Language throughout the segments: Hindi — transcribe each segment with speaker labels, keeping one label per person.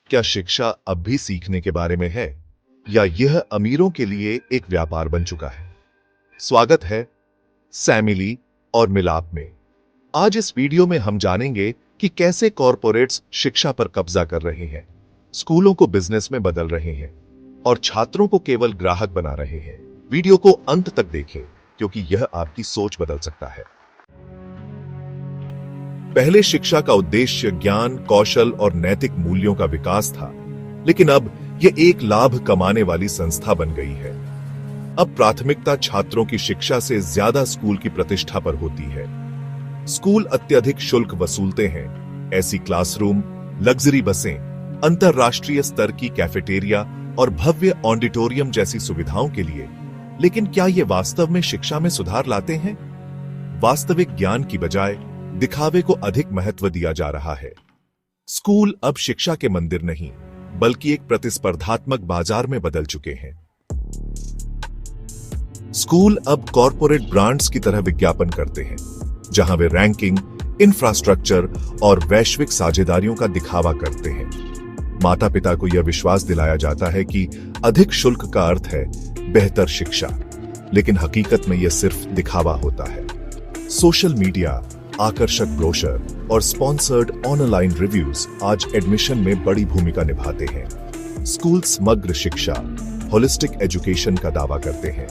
Speaker 1: क्या शिक्षा अब भी सीखने के बारे में है या यह अमीरों के लिए एक व्यापार बन चुका है? स्वागत है सैमिली और मिलाप में। आज इस वीडियो में हम जानेंगे कि कैसे कॉरपोरेट्स शिक्षा पर कब्जा कर रहे हैं, स्कूलों को बिजनेस में बदल रहे हैं और छात्रों को केवल ग्राहक बना रहे हैं। वीडियो को अंत तक देखें क्योंकि यह आपकी सोच बदल सकता है। पहले शिक्षा का उद्देश्य ज्ञान, कौशल और नैतिक मूल्यों का विकास था, लेकिन अब यह एक लाभ कमाने वाली संस्था बन गई है। अब प्राथमिकता छात्रों की शिक्षा से ज्यादा स्कूल की प्रतिष्ठा पर होती है। स्कूल अत्यधिक शुल्क वसूलते हैं, ऐसी क्लासरूम, लग्जरी बसें, अंतरराष्ट्रीय स्तर की कैफेटेरिया और भव्य ऑडिटोरियम जैसी सुविधाओं के लिए। लेकिन क्या ये वास्तव में शिक्षा में सुधार लाते हैं? वास्तविक ज्ञान की बजाय दिखावे को अधिक महत्व दिया जा रहा है। स्कूल अब शिक्षा के मंदिर नहीं, बल्कि एक प्रतिस्पर्धात्मक बाजार में बदल चुके हैं। स्कूल अब कॉरपोरेट ब्रांड्स की तरह विज्ञापन करते हैं, जहां वे रैंकिंग, इंफ्रास्ट्रक्चर और वैश्विक साझेदारियों का दिखावा करते हैं। माता पिता को यह विश्वास दिलाया जाता है कि अधिक शुल्क का अर्थ है बेहतर शिक्षा, लेकिन हकीकत में यह सिर्फ दिखावा होता है। सोशल मीडिया, आकर्षक ब्रोशर और स्पॉन्सर्ड ऑनलाइन रिव्यूज आज एडमिशन में बड़ी भूमिका निभाते हैं। स्कूल समग्र शिक्षा, होलिस्टिक एजुकेशन का दावा करते हैं,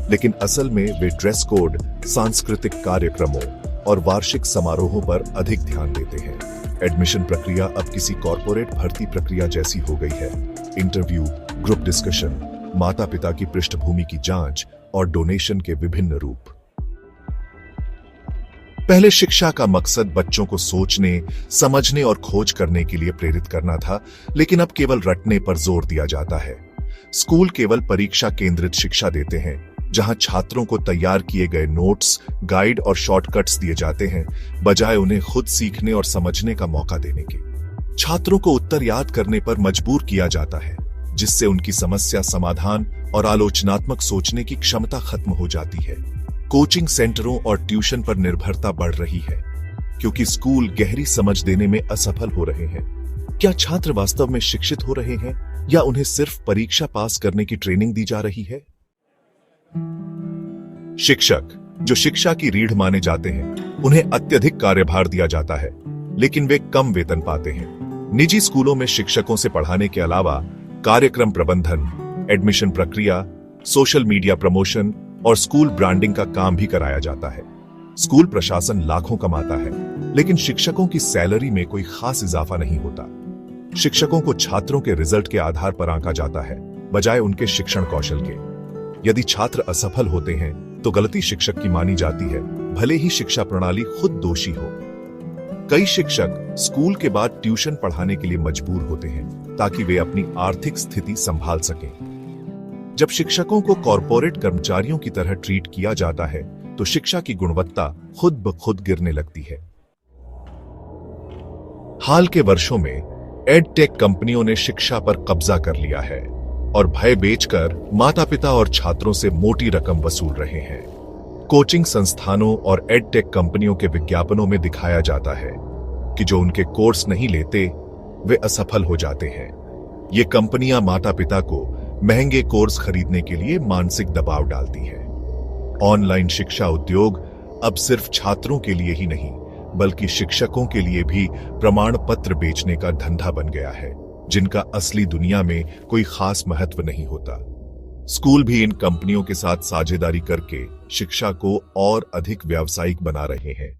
Speaker 1: लेकिन असल में वे ड्रेस कोड, सांस्कृतिक कार्यक्रमों और वार्षिक समारोहों पर अधिक ध्यान देते हैं। एडमिशन प्रक्रिया अब किसी कॉरपोरेट भर्ती प्रक्रिया जैसी हो गई है। इंटरव्यू, ग्रुप डिस्कशन, माता पिता की पृष्ठभूमि की जांच और डोनेशन के विभिन्न रूप। पहले शिक्षा का मकसद बच्चों को सोचने, समझने और खोज करने के लिए प्रेरित करना था, लेकिन अब केवल रटने पर जोर दिया जाता है। स्कूल केवल परीक्षा केंद्रित शिक्षा देते हैं, जहां छात्रों को तैयार किए गए नोट्स, गाइड और शॉर्टकट्स दिए जाते हैं, बजाय उन्हें खुद सीखने और समझने का मौका देने के। छात्रों को उत्तर याद करने पर मजबूर किया जाता है, जिससे उनकी समस्या समाधान और आलोचनात्मक सोचने की क्षमता खत्म हो जाती है। कोचिंग सेंटरों और ट्यूशन पर निर्भरता बढ़ रही है, क्योंकि स्कूल गहरी समझ देने में असफल हो रहे हैं। क्या छात्र वास्तव में शिक्षित हो रहे हैं या उन्हें सिर्फ परीक्षा पास करने की ट्रेनिंग दी जा रही है? शिक्षक, जो शिक्षा की रीढ़ माने जाते हैं, उन्हें अत्यधिक कार्यभार दिया जाता है, लेकिन वे कम वेतन पाते हैं। निजी स्कूलों में शिक्षकों से पढ़ाने के अलावा कार्यक्रम प्रबंधन, एडमिशन प्रक्रिया, सोशल मीडिया प्रमोशन और स्कूल ब्रांडिंग का काम भी कराया जाता है। स्कूल प्रशासन लाखों कमाता है, लेकिन शिक्षकों की सैलरी में कोई खास इजाफा नहीं होता। शिक्षकों को छात्रों के रिजल्ट के आधार पर आंका जाता है, बजाय उनके शिक्षण कौशल के। यदि छात्र असफल होते हैं तो गलती शिक्षक की मानी जाती है, भले ही शिक्षा प्रणाली खुद दोषी हो। कई शिक्षक स्कूल के बाद ट्यूशन पढ़ाने के लिए मजबूर होते हैं, ताकि वे अपनी आर्थिक स्थिति संभाल सकें। जब शिक्षकों को कॉरपोरेट कर्मचारियों की तरह ट्रीट किया जाता है, तो शिक्षा की गुणवत्ता खुद ब खुद गिरने लगती है। हाल के वर्षों में एडटेक कंपनियों ने शिक्षा पर कब्जा कर लिया है और भय बेचकर माता पिता और छात्रों से मोटी रकम वसूल रहे हैं। कोचिंग संस्थानों और एडटेक कंपनियों के विज्ञापनों में दिखाया जाता है कि जो उनके कोर्स नहीं लेते, वे असफल हो जाते हैं। ये कंपनियां माता पिता को महंगे कोर्स खरीदने के लिए मानसिक दबाव डालती है। ऑनलाइन शिक्षा उद्योग अब सिर्फ छात्रों के लिए ही नहीं, बल्कि शिक्षकों के लिए भी प्रमाण पत्र बेचने का धंधा बन गया है, जिनका असली दुनिया में कोई खास महत्व नहीं होता। स्कूल भी इन कंपनियों के साथ साझेदारी करके शिक्षा को और अधिक व्यावसायिक बना रहे हैं।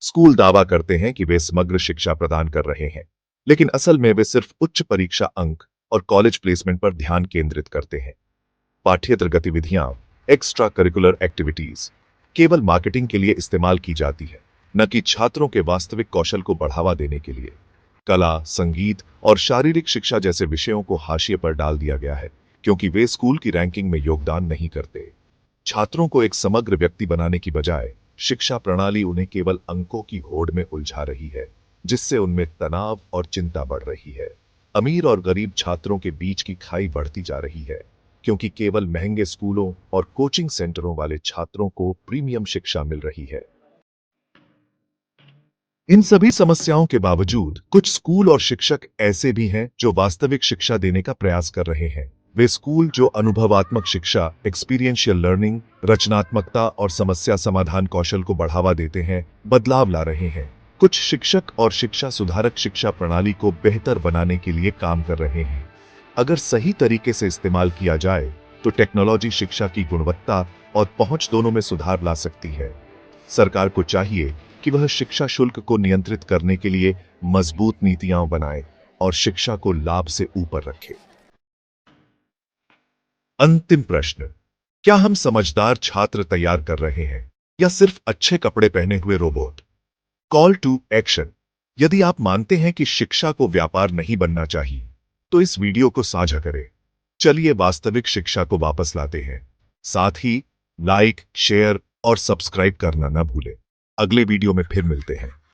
Speaker 1: स्कूल दावा करते हैं कि वे समग्र शिक्षा प्रदान कर रहे हैं, लेकिन असल में वे सिर्फ उच्च परीक्षा अंक और कॉलेज प्लेसमेंट पर ध्यान केंद्रित करते हैं। पाठ्येतर गतिविधियां, एक्स्ट्रा करिकुलर एक्टिविटीज केवल मार्केटिंग के लिए इस्तेमाल की जाती है, न कि छात्रों के वास्तविक कौशल को बढ़ावा देने के लिए। कला, संगीत और शारीरिक शिक्षा जैसे विषयों को हाशिए पर डाल दिया गया है, क्योंकि वे स्कूल की रैंकिंग में योगदान नहीं करते। छात्रों को एक समग्र व्यक्ति बनाने की बजाय शिक्षा प्रणाली उन्हें केवल अंकों की होड़ में उलझा रही है, जिससे उनमें तनाव और चिंता बढ़ रही है। अमीर और गरीब छात्रों के बीच की खाई बढ़ती जा रही है, क्योंकि केवल महंगे स्कूलों और कोचिंग सेंटरों वाले छात्रों को प्रीमियम शिक्षा मिल रही है। इन सभी समस्याओं के बावजूद कुछ स्कूल और शिक्षक ऐसे भी हैं जो वास्तविक शिक्षा देने का प्रयास कर रहे हैं। वे स्कूल जो अनुभवात्मक शिक्षा, एक्सपीरियंशियल लर्निंग, रचनात्मकता और समस्या समाधान कौशल को बढ़ावा देते हैं, बदलाव ला रहे हैं। कुछ शिक्षक और शिक्षा सुधारक शिक्षा प्रणाली को बेहतर बनाने के लिए काम कर रहे हैं। अगर सही तरीके से इस्तेमाल किया जाए तो टेक्नोलॉजी शिक्षा की गुणवत्ता और पहुंच दोनों में सुधार ला सकती है। सरकार को चाहिए कि वह शिक्षा शुल्क को नियंत्रित करने के लिए मजबूत नीतियां बनाए और शिक्षा को लाभ से ऊपर रखे। अंतिम प्रश्न, क्या हम समझदार छात्र तैयार कर रहे हैं या सिर्फ अच्छे कपड़े पहने हुए रोबोट? Call to action. यदि आप मानते हैं कि शिक्षा को व्यापार नहीं बनना चाहिए तो इस वीडियो को साझा करें। चलिए वास्तविक शिक्षा को वापस लाते हैं। साथ ही लाइक, शेयर और सब्सक्राइब करना न भूलें। अगले वीडियो में फिर मिलते हैं।